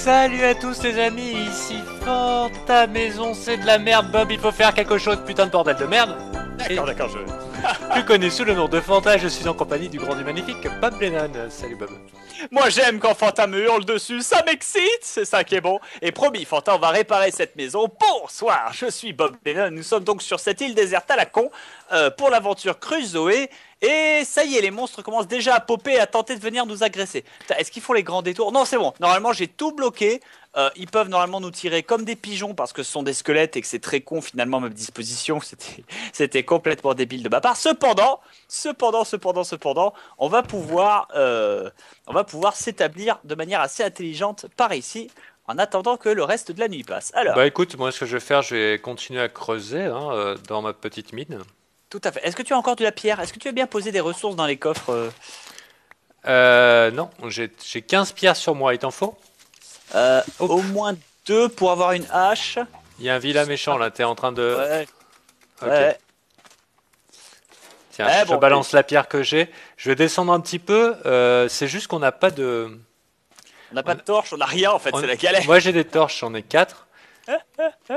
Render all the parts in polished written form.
Salut à tous les amis, ici Fanta Maison, c'est de la merde Bob, il faut faire quelque chose, putain de bordel de merde. D'accord, Plus connu sous le nom de Fanta, je suis en compagnie du grand et magnifique Bob Lennon. Salut Bob. Moi j'aime quand Fanta me hurle dessus, ça m'excite, c'est ça qui est bon. Et promis, Fanta, on va réparer cette maison. Bonsoir, je suis Bob Lennon, nous sommes donc sur cette île déserte à la con pour l'aventure Crusoe. Et ça y est, les monstres commencent déjà à popper et à tenter de venir nous agresser. Putain, est-ce qu'ils font les grands détours? Non, c'est bon, normalement j'ai tout bloqué. Ils peuvent normalement nous tirer comme des pigeons parce que ce sont des squelettes et que c'est très con finalement à ma disposition. C'était complètement débile de ma part. Cependant, on va pouvoir s'établir de manière assez intelligente par ici en attendant que le reste de la nuit passe. Alors, Bah écoute, moi ce que je vais faire, je vais continuer à creuser dans ma petite mine. tout à fait. Est-ce que tu as encore de la pierre? Est-ce que tu as bien posé des ressources dans les coffres? Non, j'ai 15 pierres sur moi, il t'en faut? Hop. Au moins deux pour avoir une hache. Il y a un vilain méchant là, t'es en train de... Ouais, Ok. ouais. Tiens, Eh je bon, balance la pierre que j'ai. Je vais descendre un petit peu, c'est juste qu'on n'a pas de... on n'a pas de torche, on n'a rien en fait, on- c'est la galère. Moi j'ai des torches, j'en ai 4.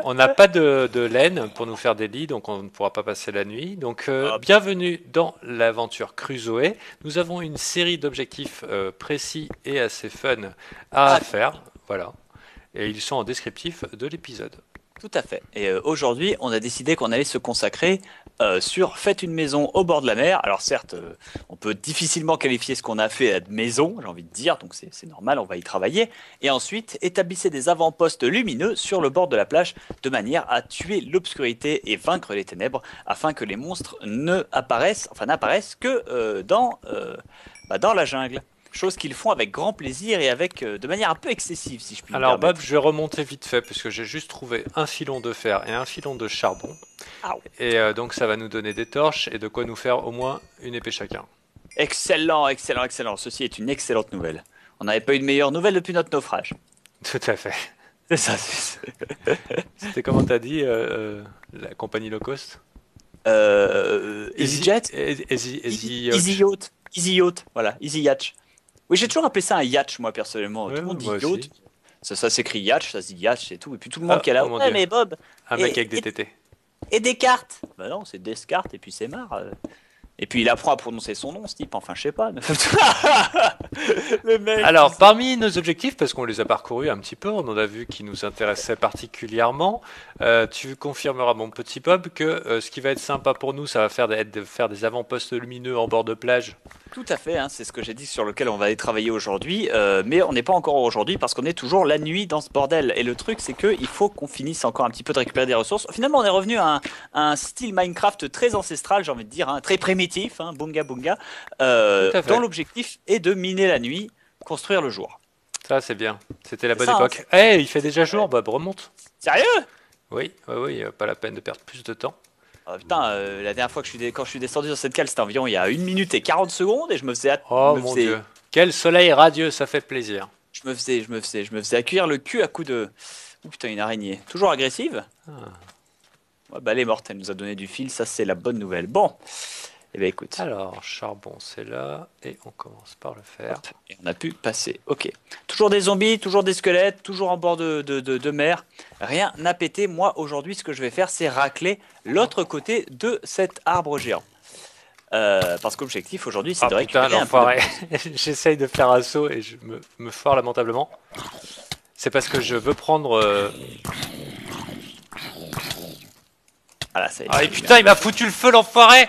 On n'a pas de laine pour nous faire des lits, donc on ne pourra pas passer la nuit. Donc Hop. bienvenue dans l'aventure Crusoe. Nous avons une série d'objectifs précis et assez fun à faire. Voilà. Et ils sont en descriptif de l'épisode. Tout à fait. Et aujourd'hui, on a décidé qu'on allait se consacrer sur faites une maison au bord de la mer. Alors certes, on peut difficilement qualifier ce qu'on a fait de maison, j'ai envie de dire, donc c'est normal, on va y travailler. Et ensuite, établissez des avant-postes lumineux sur le bord de la plage de manière à tuer l'obscurité et vaincre les ténèbres afin que les monstres n'apparaissent que dans la jungle. Chose qu'ils font avec grand plaisir et de manière un peu excessive, si je puis me Alors permettre. Bob, je vais remonter vite fait parce que j'ai juste trouvé un filon de fer et un filon de charbon. Ah, Et donc ça va nous donner des torches et de quoi nous faire au moins une épée chacun. excellent, excellent, excellent. Ceci est une excellente nouvelle. On n'avait pas eu de meilleure nouvelle depuis notre naufrage. Tout à fait. C'est ça. C'était comment t'as dit la compagnie low cost? EasyJet, Easy Easy Yacht, Easy Yacht, voilà, Easy Yacht. Oui, j'ai toujours appelé ça un yacht, moi personnellement. Ouais, Tout le monde dit moi yacht. aussi. Ça s'écrit yacht, ça se dit yacht, c'est tout. Et puis tout le monde qui est là. Oh mon Ouais, Dieu. mais Bob. Un Et, mec avec des et, tétés. et Descartes. Bah non, c'est Descartes et puis c'est marre. Et puis il apprend à prononcer son nom, ce type. Enfin, je sais pas. Le mec. Alors, parmi nos objectifs, parce qu'on les a parcourus un petit peu, on en a vu qui nous intéressaient particulièrement, tu confirmeras, mon petit Bob, que ce qui va être sympa pour nous, ça va être de faire des avant-postes lumineux en bord de plage. Tout à fait, hein, c'est ce que j'ai dit sur lequel on va aller travailler aujourd'hui, mais on n'est pas encore aujourd'hui parce qu'on est toujours la nuit dans ce bordel. Et le truc, c'est qu'il faut qu'on finisse encore un petit peu de récupérer des ressources. Finalement, on est revenu à un style Minecraft très ancestral, j'ai envie de dire, hein, très primitif, hein, bunga bunga, Tout à fait. dont l'objectif est de miner la nuit, construire le jour. Ça, c'est bien. C'était la C'est bonne ça, époque. Eh, il fait déjà jour, Bob, remonte. Sérieux? Oui, oui, oui, pas la peine de perdre plus de temps. Oh, putain, la dernière fois que quand je suis descendu sur cette cale, c'était environ il y a 1 minute et 40 secondes et je me faisais, Oh mon Dieu. Quel soleil radieux, ça fait plaisir. je me faisais accueillir le cul à coups de... Oh putain, une araignée. Toujours agressive? Ah. Ouais, bah elle est morte, elle nous a donné du fil, ça c'est la bonne nouvelle. Bon, eh ben écoute, Alors, charbon, c'est là, et on commence par le fer. et on a pu passer. Ok. Toujours des zombies, toujours des squelettes, toujours en bord de mer. Rien n'a pété. Moi, aujourd'hui, ce que je vais faire, c'est racler l'autre côté de cet arbre géant. Parce qu'objectif aujourd'hui, c'est Ah de putain, récupérer un peu de... l'enfoiré. J'essaye de faire un saut et je me foire lamentablement. C'est parce que je veux prendre... Ah là, ça y est. Ah et putain, il m'a foutu le feu, l'enfoiré.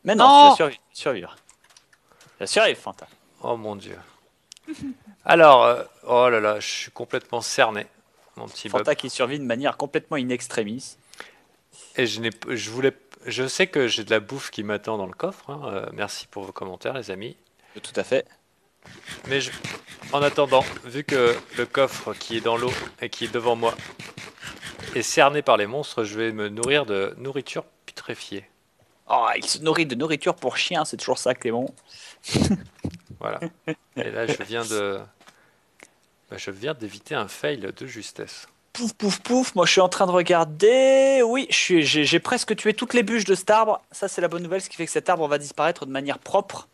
Mais non, Non. tu vas survivre. Tu vas survivre, Fanta. Oh mon Dieu. Alors, oh là là, je suis complètement cerné, mon petit Bob. Fanta qui survit de manière complètement in extremis. Et je sais que j'ai de la bouffe qui m'attend dans le coffre, hein. Merci pour vos commentaires, les amis. Tout à fait. Mais en attendant, vu que le coffre qui est dans l'eau et qui est devant moi est cerné par les monstres, je vais me nourrir de nourriture putréfiée. Oh, il se nourrit de nourriture pour chien, c'est toujours ça, Clément. Voilà. Et là, je viens d'éviter un fail de justesse. Pouf, pouf, pouf. Moi, je suis en train de regarder. Oui, j'ai presque tué toutes les bûches de cet arbre. Ça, c'est la bonne nouvelle, ce qui fait que cet arbre va disparaître de manière propre.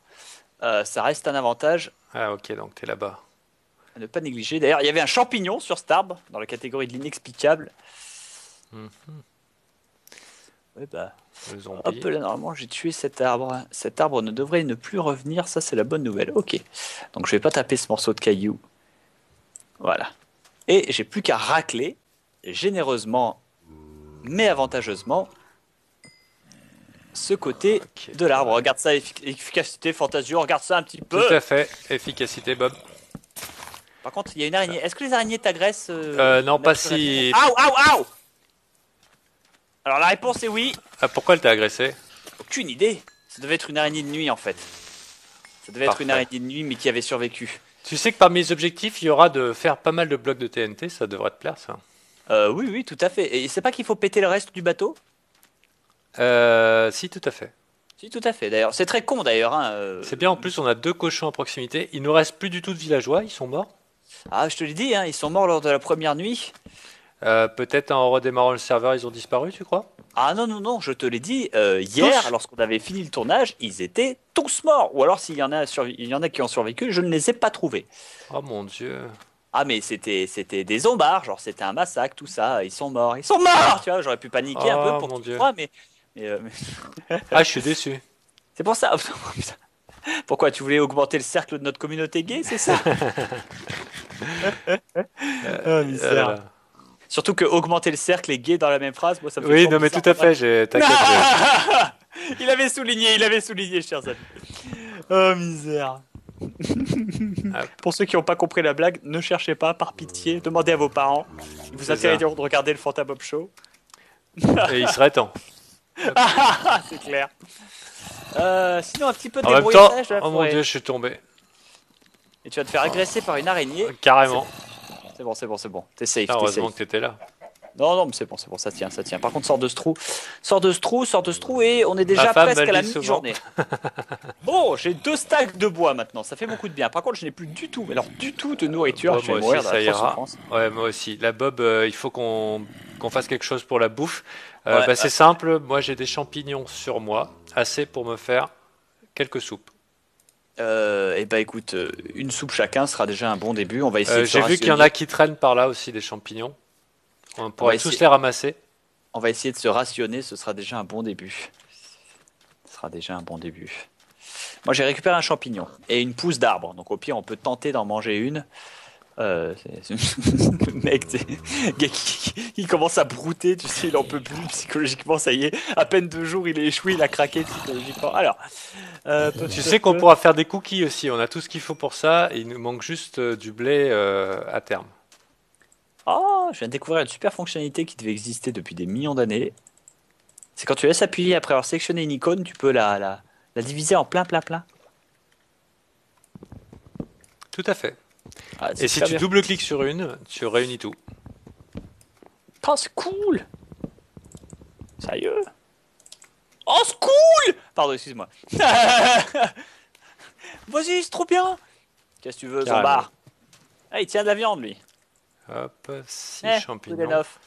Ça reste un avantage. Ah ok, donc t'es là-bas. à ne pas négliger. D'ailleurs, il y avait un champignon sur cet arbre, dans la catégorie de l'inexplicable. Mhm. Ouais, bah, Le zombie. hop là, normalement, j'ai tué cet arbre. Cet arbre ne devrait ne plus revenir, ça c'est la bonne nouvelle. Ok, donc je vais pas taper ce morceau de caillou. Voilà. Et j'ai plus qu'à racler, généreusement, mais avantageusement, ce côté Ok. de l'arbre. Regarde ça, efficacité, Fantasio, regarde ça un petit Tout peu. à fait. Efficacité, Bob. Par contre, il y a une araignée. Est-ce que les araignées t'agressent Non, pas naturellement si. Aouh, aouh, aouh. Alors la réponse est oui. Ah, pourquoi elle t'a agressé? Aucune idée. Ça devait être une araignée de nuit en fait. Ça devait être une Parfait. araignée de nuit mais qui avait survécu. Tu sais que parmi les objectifs, il y aura de faire pas mal de blocs de TNT, ça devrait te plaire, ça. Oui, oui, tout à fait. Et c'est pas qu'il faut péter le reste du bateau? Si, tout à fait. Si, tout à fait. D'ailleurs, c'est très con d'ailleurs. Hein, C'est bien, en plus, on a 2 cochons à proximité. Il nous reste plus du tout de villageois, ils sont morts. Ah, je te l'ai dit, hein, ils sont morts lors de la première nuit. Peut-être en redémarrant le serveur, ils ont disparu, tu crois? Ah non, non, non, je te l'ai dit, hier, Tous. lorsqu'on avait fini le tournage, ils étaient tous morts. Ou alors, s'il y en a, il y en a qui ont survécu, je ne les ai pas trouvés. Oh mon dieu. Ah, mais c'était des zombards, genre c'était un massacre, tout ça, ils sont morts. Ils sont morts! Tu vois, j'aurais pu paniquer un peu Oh pour mon tout dieu. croire, mais Ah, je suis déçu. c'est pour ça. Oh, putain. Pourquoi tu voulais augmenter le cercle de notre communauté gay, c'est ça? Ah, Ah là là. Surtout que augmenter le cercle et gay dans la même phrase, moi ça me fait Oui, toujours non, mais bizarre. tout à fait, t'inquiète. Il avait souligné, chers amis. Oh misère. Hop, Pour ceux qui n'ont pas compris la blague, ne cherchez pas, par pitié, demandez à vos parents. Ils vous C'est intéressent de regarder le Fanta Bob Show. et il serait temps. C'est clair. Sinon, un petit peu de En même temps, débrouillage de la oh mon forêt. dieu, je suis tombé. Et tu vas te faire agresser par une araignée. Carrément. C'est bon, c'est bon, c'est bon. T'es safe, Putain, t'es heureusement safe. que t'étais là. Non, non, mais c'est bon, ça tient, ça tient. Par contre, sors de ce trou. Sors de ce trou, sors de ce trou, et on est déjà femme presque me à la le dit souvent. mi-journée. Bon, j'ai 2 stacks de bois maintenant, ça fait beaucoup de bien. Par contre, je n'ai plus du tout, mais alors du tout de nourriture. Ouais, Je moi vais mourir aussi, dans ça la ira. souffrance. Ouais, moi aussi. La Bob, il faut qu'on fasse quelque chose pour la bouffe. Ouais, C'est simple, moi j'ai des champignons sur moi, assez pour me faire quelques soupes. et bah écoute, une soupe chacun sera déjà un bon début. On va essayer de se J'ai vu qu'il y en rationner. a qui traînent par là aussi, des champignons. On On va pourrait tous essayer, les ramasser. on va essayer de se rationner, ce sera déjà un bon début. Ce sera déjà un bon début. Moi, j'ai récupéré un champignon et une pousse d'arbre. Donc, au pire, on peut tenter d'en manger une. Le mec, tu sais, le gars il commence à brouter, tu sais, il en peut plus psychologiquement, ça y est. À peine 2 jours, il est échoué, il a craqué psychologiquement. Alors, Tu sais qu'on pourra faire des cookies aussi. On a tout ce qu'il faut pour ça. Il nous manque juste du blé à terme. oh, je viens de découvrir une super fonctionnalité qui devait exister depuis des millions d'années. C'est quand tu laisses appuyer après avoir sélectionné une icône, tu peux la diviser en plein, plein, plein. Tout à fait. Ah, c'est Et si super tu bien. double-cliques sur une, tu réunis tout. Oh, c'est cool! Sérieux? Oh, c'est cool! Pardon, excuse-moi. Vas-y, c'est trop bien! Qu'est-ce que tu veux, Carrément. Zombard? Ah, il tient de la viande, lui. Hop, 6 Good champignons. enough.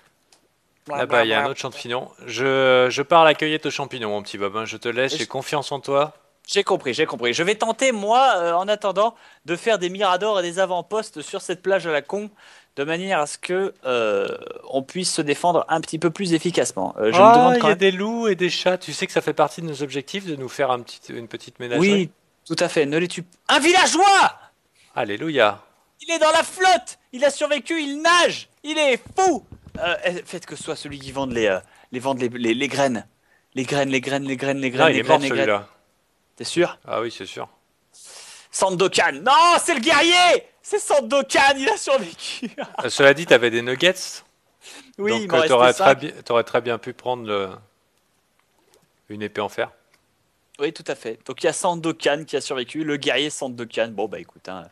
Là-bas, il y a un autre champignon. Je pars à la cueillette aux champignons, mon petit Bob, hein. Je te laisse, j'ai confiance en toi. J'ai compris, j'ai compris. Je vais tenter, moi, en attendant, de faire des miradors et des avant-postes sur cette plage à la con, de manière à ce que on puisse se défendre un petit peu plus efficacement. Je me Ah, demande il quand y a même. des loups et des chats. Tu sais que ça fait partie de nos objectifs de nous faire une petite ménagerie. Oui, tout à fait. Ne les tue. Un villageois! Alléluia. Il est dans la flotte! Il a survécu, il nage! Il est fou! Faites que ce soit celui qui vende les graines. Les graines, les graines, les graines, les Non, graines, il les est mort graines, les graines. celui-là. T'es sûr? Ah oui, c'est sûr. Sandokan! Non, c'est le guerrier! C'est Sandokan, il a survécu! Cela dit, t'avais des nuggets. Oui, il Donc m'en t'aurais restait 5. t'aurais très bien pu prendre une épée en fer. Oui, tout à fait. Donc il y a Sandokan qui a survécu, le guerrier Sandokan. Bon, bah écoute, hein,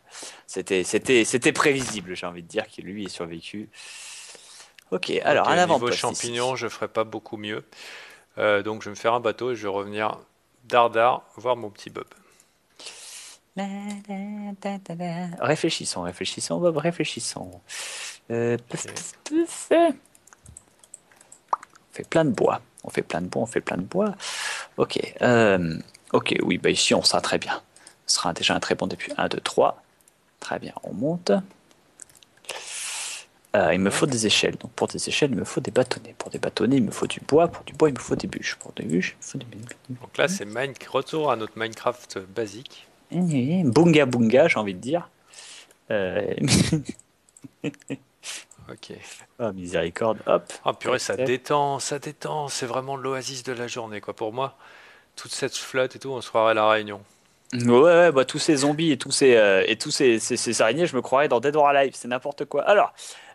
c'était prévisible, j'ai envie de dire, que lui ait survécu. Ok, alors Ok, un niveau avant-poste champignons, ici. je ferai pas beaucoup mieux. Donc je vais me faire un bateau et je vais revenir dardard voir mon petit Bob. Réfléchissons, réfléchissons, Bob, réfléchissons. On fait plein de bois. On fait plein de bois, on fait plein de bois. Ok, ok, oui, bah ici on sera très bien. Ce sera déjà un très bon début. 1, 2, 3. Très bien, on monte. Il me faut des échelles. Donc pour des échelles, il me faut des bâtonnets. Pour des bâtonnets, il me faut du bois. Pour du bois, il me faut des bûches. Pour des bûches, il me faut des... Donc là, c'est retour à notre Minecraft basique. Bunga bunga, j'ai envie de dire. Ok. Oh, miséricorde, hop. Oh purée, Tac, tac. ça détend. C'est vraiment l'oasis de la journée, quoi. Pour moi, toute cette flotte et tout, on se croirait à la Réunion. Ouais, bah, tous ces zombies et tous ces araignées, je me croirais dans Dead or Alive, c'est n'importe quoi. Alors,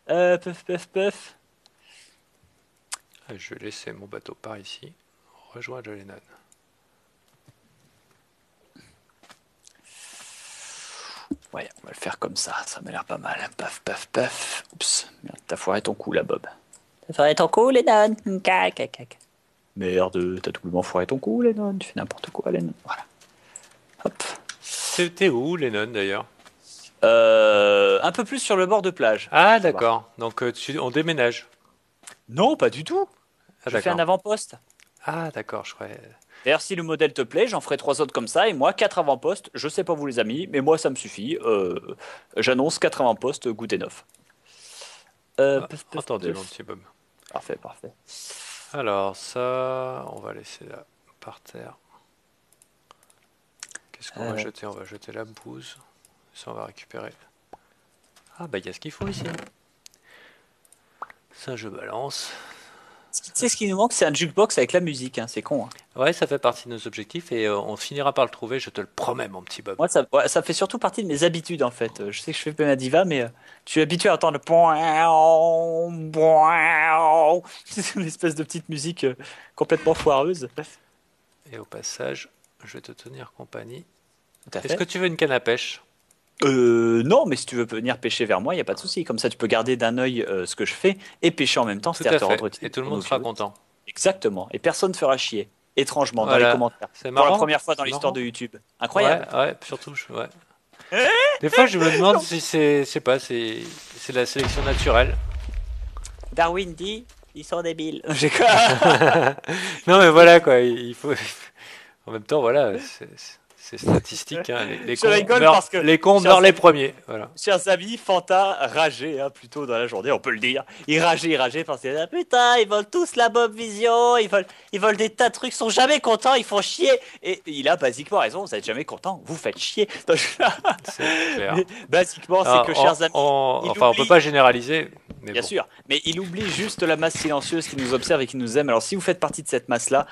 puff, puff, puff. Ah, je vais laisser mon bateau par ici. Rejoindre Lennon. Ouais, on va le faire comme ça m'a l'air pas mal. Paf, paf, paf. Oups, merde, t'as foiré ton coup là, Bob. T'as foiré ton coup, Lennon. Cac. Merde, t'as doublement foiré ton coup, Lennon. Tu fais n'importe quoi, Lennon. Voilà. Hop. T'es où, Lennon, d'ailleurs? Un peu plus sur le bord de plage. Ah, Ça va. d'accord. Donc, on déménage. Non, pas du tout. Ah, Je fais un d'accord. avant-poste. Ah, d'accord, je croyais. D'ailleurs, si le modèle te plaît, j'en ferai 3 autres comme ça. Et moi, 4 avant-postes. Je sais pas vous, les amis, mais moi, ça me suffit. J'annonce 4 avant-postes, goût et neuf. Ah, Puff, puff, entendu, mon puff. petit Bob. Parfait, parfait. Alors, ça, on va laisser là, par terre. Qu'est-ce qu'on va Euh, jeter? On va jeter la bouse. Ça, on va récupérer. Ah, bah, il y a ce qu'il faut ici. Ça, je balance. Tu sais, ce qui nous manque, c'est un jukebox avec la musique. Hein. C'est con. Hein. Ouais, ça fait partie de nos objectifs et on finira par le trouver, je te le promets, mon petit Bob. Moi, ça fait surtout partie de mes habitudes, en fait. Je sais que je fais pas ma diva, mais je suis habitué à entendre le point, point. C'est une espèce de petite musique complètement foireuse. Et au passage, je vais te tenir compagnie. Tout à Est-ce que fait. tu veux une canne à pêche? Non, mais si tu veux venir pêcher vers moi, il n'y a pas de souci. Comme ça, tu peux garder d'un œil ce que je fais et pêcher en même temps, Tout c'est-à-dire à te fait. rendre Et utile tout le pour monde nos sera viewers. content. Exactement. Et personne ne fera chier. Étrangement, dans les Voilà. commentaires. C'est Pour la marrant? première fois dans C'est l'histoire marrant? de YouTube. Ouais, Incroyable. ouais, surtout, ouais. Des fois, je me demande si c'est la sélection naturelle. Darwin dit, ils sont débiles. J'ai quoi? Non, mais voilà, quoi, il faut. En même temps, voilà, c'est statistique, hein. Je rigole parce que, Les cons chers meurent les amis, premiers. Voilà. chers amis, Fanta rageait hein, plutôt dans la journée, on peut le dire. Il rageait parce que ah, putain, ils veulent tous la Bob Vision, ils veulent des tas de trucs, ils sont jamais contents, ils font chier. Et il a basiquement raison, vous êtes jamais contents, vous faites chier. Donc, C'est clair. mais basiquement, c'est Alors, que, chers amis, il enfin, on peut oublie. pas généraliser, mais Bien bon. sûr, mais il oublie juste la masse silencieuse qui nous observe et qui nous aime. Alors si vous faites partie de cette masse-là,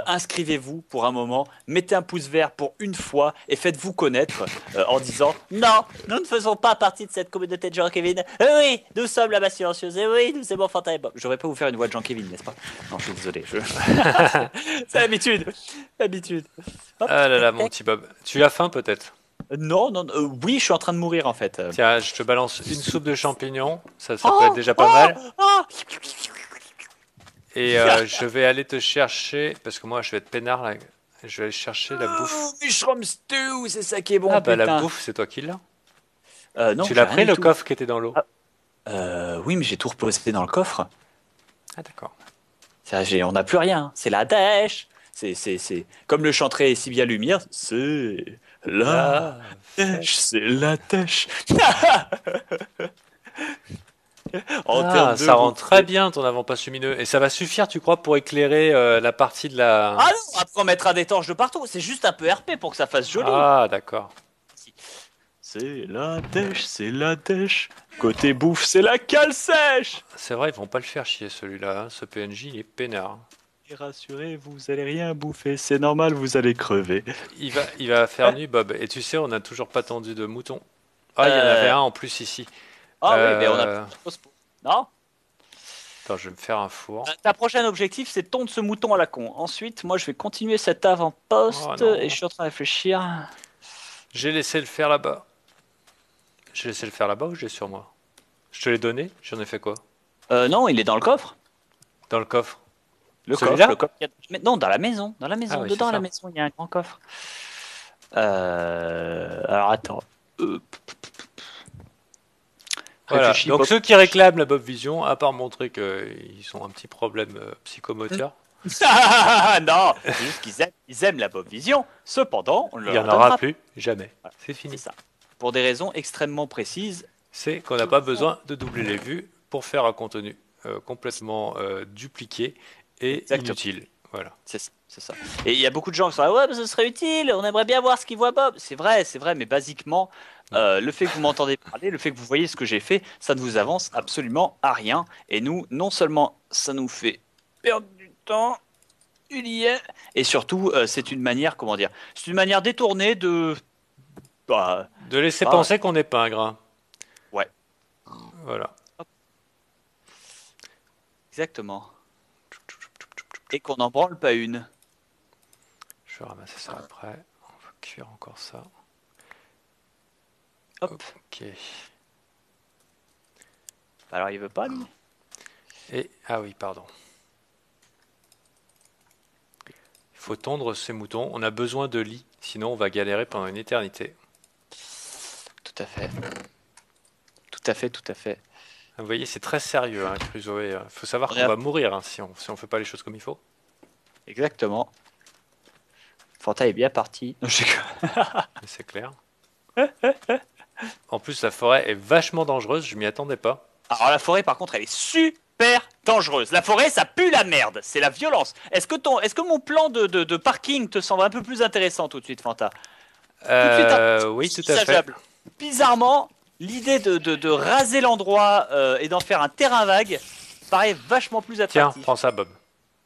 inscrivez-vous pour un moment, mettez un pouce vert pour une fois et faites-vous connaître en disant non, nous ne faisons pas partie de cette communauté de Jean-Kevin. Oui, nous sommes la masse silencieuse. Et oui, nous aimons Fanta et Bob. J'aurais pas vous faire une voix de Jean-Kevin, n'est-ce pas? Non, je suis désolé. C'est l'habitude. L'habitude. Hop, Ah là là, tac, mon tac. petit Bob. Tu as faim peut-être? Non, non, oui, je suis en train de mourir en fait. Tiens, je te balance une soupe de champignons. Ça peut être Oh, déjà pas oh, mal. oh. Et je vais aller te chercher, parce que moi je vais être peinard là. Je vais aller chercher la bouffe. Oh, mushroom stew, c'est ça qui est bon, Ah bah la putain. bouffe, c'est toi qui l'as. Non, Tu j'ai l'as rien pris du le tout. coffre qui était dans l'eau? Ah. Oui, mais j'ai tout reposé dans le coffre. Ah d'accord. On n'a plus rien. Hein. C'est la dèche. C'est comme le chanterait si bien Lumière. C'est la Là, dèche. C'est la dèche. En ah, termes de ça rend route. très bien ton avant-poste lumineux. Et ça va suffire, tu crois, pour éclairer la partie de la... Ah non, après on mettra des torches de partout. C'est juste un peu RP pour que ça fasse joli. Ah d'accord. C'est la dèche, c'est la dèche. Côté bouffe, c'est la cale sèche. C'est vrai, ils vont pas le faire chier celui-là, hein. Ce PNJ, il est peinard. Et rassurez, vous allez rien bouffer. C'est normal, vous allez crever. Il va faire nuit, Bob. Et tu sais, on n'a toujours pas tendu de mouton. Ah, il y en avait un en plus ici. Ah oui, mais on a Euh, plus de non? Attends, je vais me faire un four. Ta prochaine objectif, c'est tondre ce mouton à la con. Ensuite, moi, je vais continuer cet Oh avant-poste non. et je suis en train de réfléchir. J'ai laissé le faire là-bas. J'ai laissé le faire là-bas ou j'ai sur moi? Je te l'ai donné? J'en ai fait quoi? Non, il est dans le coffre. Dans le coffre. Le Celui-là? coffre, le coffre. Mais non, dans la maison. Dans la maison. Ah oui, Dedans, c'est à la ça. maison, il y a un grand coffre. Alors, attends. Voilà. Réfléchis, Donc Bob. ceux qui réclament la Bob Vision, à part montrer qu'ils ont un petit problème psychomoteur, Non, c'est juste qu'ils aiment la Bob Vision. Cependant, on ne il n'y leur en aura donnera plus. Jamais. pas. C'est fini. C'est ça. Pour des raisons extrêmement précises. C'est qu'on n'a pas besoin de doubler les vues pour faire un contenu complètement dupliqué et Exactement. inutile. Voilà. C'est ça. Et il y a beaucoup de gens qui sont là, ouais, mais ce serait utile, on aimerait bien voir ce qu'il voit Bob. C'est vrai, mais basiquement, Non. le fait que vous m'entendez parler, le fait que vous voyez ce que j'ai fait, ça ne vous avance absolument à rien. Et nous, non seulement ça nous fait perdre du temps, il y est, et surtout, c'est une manière, comment dire, c'est une manière détournée de. Bah, De laisser ah, penser qu'on est pingre. Hein. ouais, Voilà. hop, exactement. Et qu'on n'en branle pas une. Je vais ramasser ça après. On va cuire encore ça. Hop. Ok. Alors, il veut pas, lui. Et ah oui, pardon. Il faut tondre ces moutons. On a besoin de lits, sinon on va galérer pendant une éternité. Tout à fait. Tout à fait, tout à fait. Vous voyez, c'est très sérieux, hein, Crusoe. Il faut savoir On est qu'on à- va mourir hein, si on fait pas les choses comme il faut. Exactement. Fanta est bien parti. Non, Mais c'est clair. En plus, la forêt est vachement dangereuse. Je m'y attendais pas. Alors la forêt, par contre, elle est super dangereuse. La forêt, ça pue la merde. C'est la violence. Est-ce que mon plan de parking te semble un peu plus intéressant tout de suite, Fanta? Tout de suite, Oui, tout à fait. envisageable. Bizarrement, l'idée de raser l'endroit et d'en faire un terrain vague paraît vachement plus Tiens, attractif. prends ça, Bob.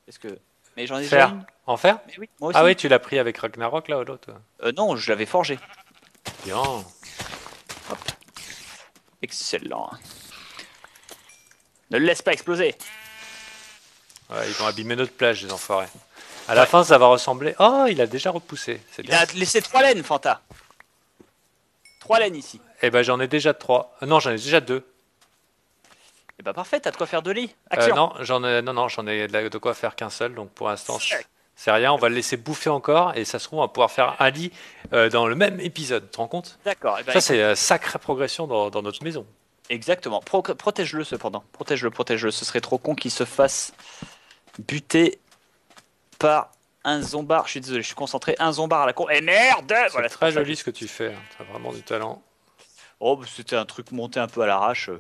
Parce que, mais j'en ai déjà Faire. une. En faire? Mais oui, moi aussi. Ah oui, tu l'as pris avec Ragnarok là ou l'autre? Non, je l'avais forgé. Bien. Excellent. Ne le laisse pas exploser. Ouais, ils vont abîmer notre plage, les enfoirés. À la fin, ça va ressembler. Oh, il a déjà repoussé. C'est Il bien. a laissé 3 laines, Fanta. 3 laines ici. Eh ben, j'en ai déjà 3. Non, j'en ai déjà 2. Et bah parfait, t'as de quoi faire de lit. Action. Non, j'en ai de quoi faire qu'un seul. Donc pour l'instant, c'est rien. On va le laisser bouffer encore et ça se trouve, on va pouvoir faire un lit dans le même épisode. Tu te rends compte? D'accord. Ça, c'est sacrée progression dans notre maison. Exactement. Protège-le cependant. Protège-le, protège-le. Ce serait trop con qu'il se fasse buter par un zombard. Je suis désolé, je suis concentré. Un zombard à la con. Et merde. C'est Voilà, très pour ça joli ce que tu fais. Hein. T'as vraiment du talent. Oh, bah, c'était un truc monté un peu à l'arrache.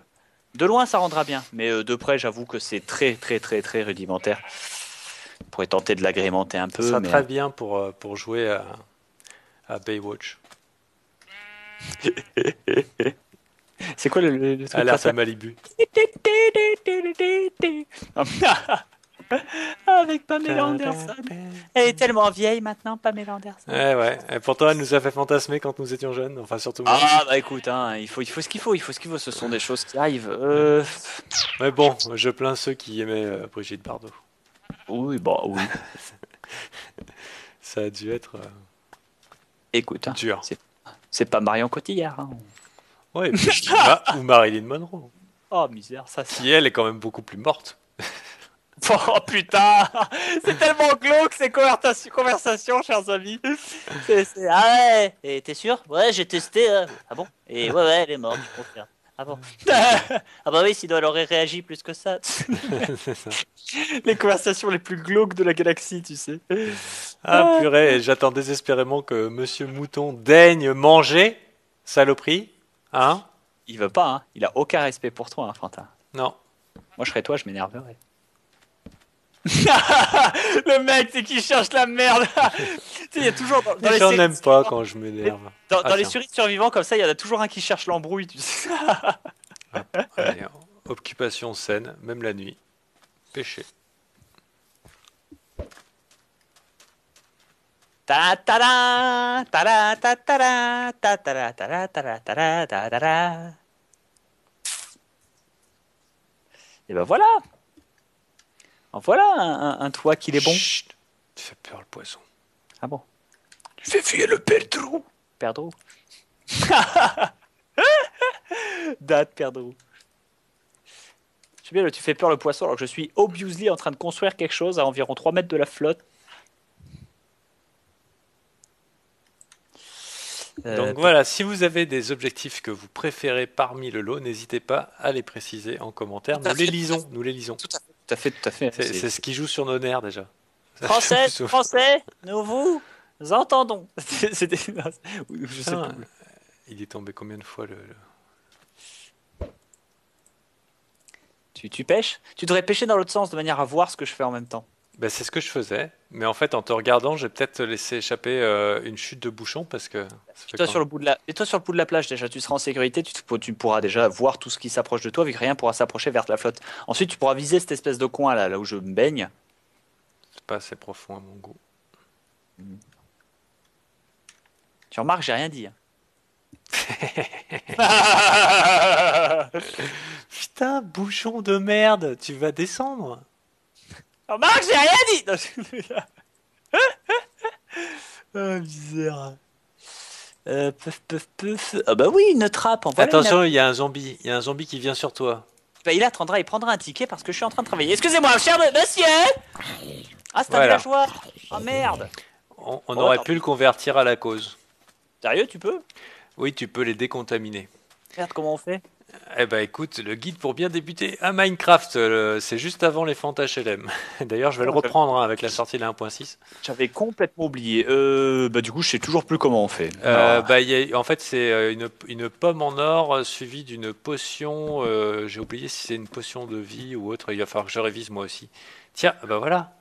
De loin, ça rendra bien. Mais de près, j'avoue que c'est très, très, très, très rudimentaire. On pourrait tenter de l'agrémenter un Ça peu. sera Mais très bien pour jouer à Baywatch. c'est quoi le truc Alerte à principal Malibu. Avec Pamela Anderson. Elle est tellement vieille maintenant, Pamela Anderson. Ouais. Et pourtant, elle nous a fait fantasmer quand nous étions jeunes. Enfin, surtout moi. Ah bah écoute, hein, il faut ce qu'il faut, il faut ce qu'il faut. Ce sont des choses qui arrivent. Mais bon, je plains ceux qui aimaient Brigitte Bardot. Oui, bah oui. Ça a dû être Écoute, hein, dur. c'est pas Marion Cotillard. Hein. Ouais, ou Marilyn Monroe, Oh misère, ça. qui elle est quand même beaucoup plus morte. Oh putain, c'est tellement glauque ces conversations, chers amis. Ah ouais, et t'es sûr? Ouais, j'ai testé. Ah bon? Et ouais, elle est morte, je confirme. Ah bon? Ah bah oui, sinon elle aurait réagi plus que ça. C'est ça. Les conversations les plus glauques de la galaxie, tu sais. Ah purée, j'attends désespérément que Monsieur Mouton daigne manger, saloperie. Hein? Il veut pas, hein. Il a aucun respect pour toi, hein, Fantin. Non. Moi, je serais toi, je m'énerverais. Le mec, c'est qui cherche la merde. Tu sais, il y a toujours dans les J'en séries aime pas quand je m'énerve. dans Ah, les tiens. séries de survivants comme ça, il y en a toujours un qui cherche l'embrouille, tu sais. Allez, occupation saine, même la nuit. Pêcher. Ta-ta-da, ta-da, ta-ta-da, ta-ta-da, ta-da, ta-da, ta-da, ta-da-da. Et ben voilà. En voilà un toit qui est bon. Chut, tu fais peur le poisson. Ah bon? Tu fais fuir le perdreau. Perdreau. Date perdreau. Je sais bien, tu fais peur le poisson alors que je suis obviously en train de construire quelque chose à environ 3 mètres de la flotte. Donc voilà, si vous avez des objectifs que vous préférez parmi le lot, n'hésitez pas à les préciser en commentaire. Tout à Nous les fait. lisons, nous les lisons. Tout à fait, tout à fait. C'est ce qui joue sur nos nerfs déjà. Ça Français, joue sur- français, nous vous entendons. C'était. Je sais Ah, plus. il est tombé combien de fois Tu pêches? Tu devrais pêcher dans l'autre sens de manière à voir ce que je fais en même temps. Ben, c'est ce que je faisais. Mais en fait, en te regardant, j'ai peut-être laissé échapper une chute de bouchon parce que ça fait Toi quand sur même- le bout de la... Et toi sur le bout de la plage déjà, tu seras en sécurité, tu pourras déjà voir tout ce qui s'approche de toi, vu que rien pourra s'approcher vers la flotte. Ensuite, tu pourras viser cette espèce de coin là où je me baigne. c'est pas assez profond à mon goût. Tu remarques, j'ai rien dit. Hein. Putain, bouchon de merde, tu vas descendre. Remarque, j'ai rien dit. Ah, misère. Puff, puff, puff. Ah bah oui, une trappe. En voilà Attention, il y a un zombie. Il y a un zombie qui vient sur toi. Bah, il prendra un ticket parce que je suis en train de travailler. Excusez-moi, cher monsieur. Ah, c'est un Voilà. villageois. Ah merde. On Oh, aurait attends. pu le convertir à la cause. Sérieux, tu peux? Oui, tu peux les décontaminer. Merde, comment on fait? Eh ben écoute, le guide pour bien débuter à Minecraft, c'est juste avant les fentes HLM. D'ailleurs, je vais le reprendre avec la sortie de la 1.6. J'avais complètement oublié. Bah du coup, je sais toujours plus comment on fait. En fait, c'est une pomme en or suivie d'une potion. J'ai oublié si c'est une potion de vie ou autre. Il va falloir que je révise moi aussi. Tiens, bah voilà.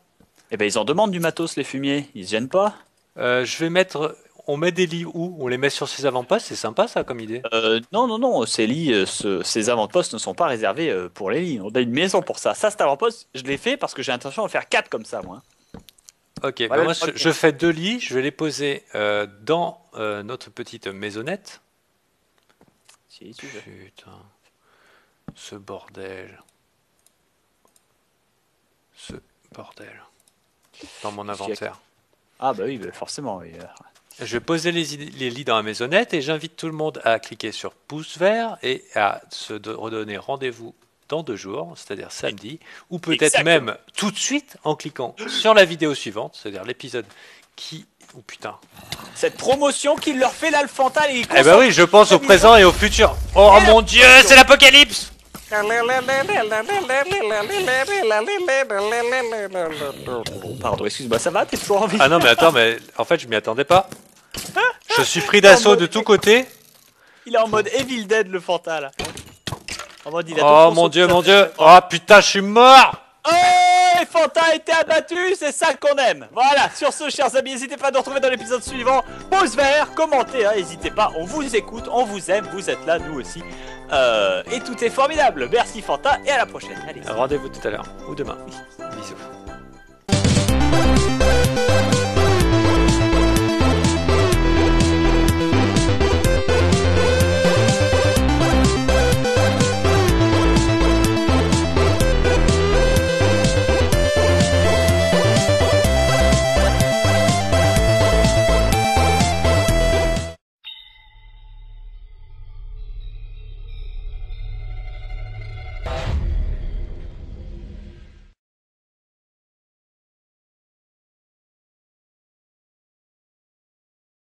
Eh ben ils en demandent du matos, les fumiers. Ils se gênent pas? Je vais mettre. On met des lits où? On les met sur ses avant-postes. C'est sympa ça comme idée. Non, non, non. Ces lits, ces avant-postes ne sont pas réservés pour les lits. On a une maison pour ça. Ça, cet avant-poste, je l'ai fait parce que j'ai l'intention de faire 4 comme ça, moi. Ok, Voilà, moi le- je fais 2 lits. Je vais les poser dans notre petite maisonnette. Si tu veux. Putain, ce bordel. Ce bordel. Dans mon inventaire. Ah bah oui, bah forcément. Oui. Je vais poser les lits dans la maisonnette et j'invite tout le monde à cliquer sur pouce vert et à se redonner rendez-vous dans 2 jours, c'est-à-dire samedi, ou peut-être Exactement. même tout de suite en cliquant sur la vidéo suivante, c'est-à-dire l'épisode qui... Oh putain. Cette promotion qu'il leur fait là, le Fantal. Et Eh ben oui, je pense au présent et au futur. Oh mon dieu, c'est l'apocalypse! Pardon, excuse-moi, ça va? T'es toujours en vie? Ah non mais attends, mais en fait je m'y attendais pas. Je suis pris d'assaut de tous côtés. Il est en mode Evil Dead, le Fantal. En mode, il a Oh deux mon tronçons dieu, de mon cerveau. dieu. Oh putain, je suis mort! Oh, le Fantal a été abattu, c'est ça qu'on aime. Voilà, sur ce, chers amis, n'hésitez pas à nous retrouver dans l'épisode suivant. Pouce vert, commentez, hein, n'hésitez pas, on vous écoute, on vous aime, vous êtes là, nous aussi. Et tout est formidable. Merci Fanta, et à la prochaine. Allez. Rendez-vous tout à l'heure ou demain. Bisous.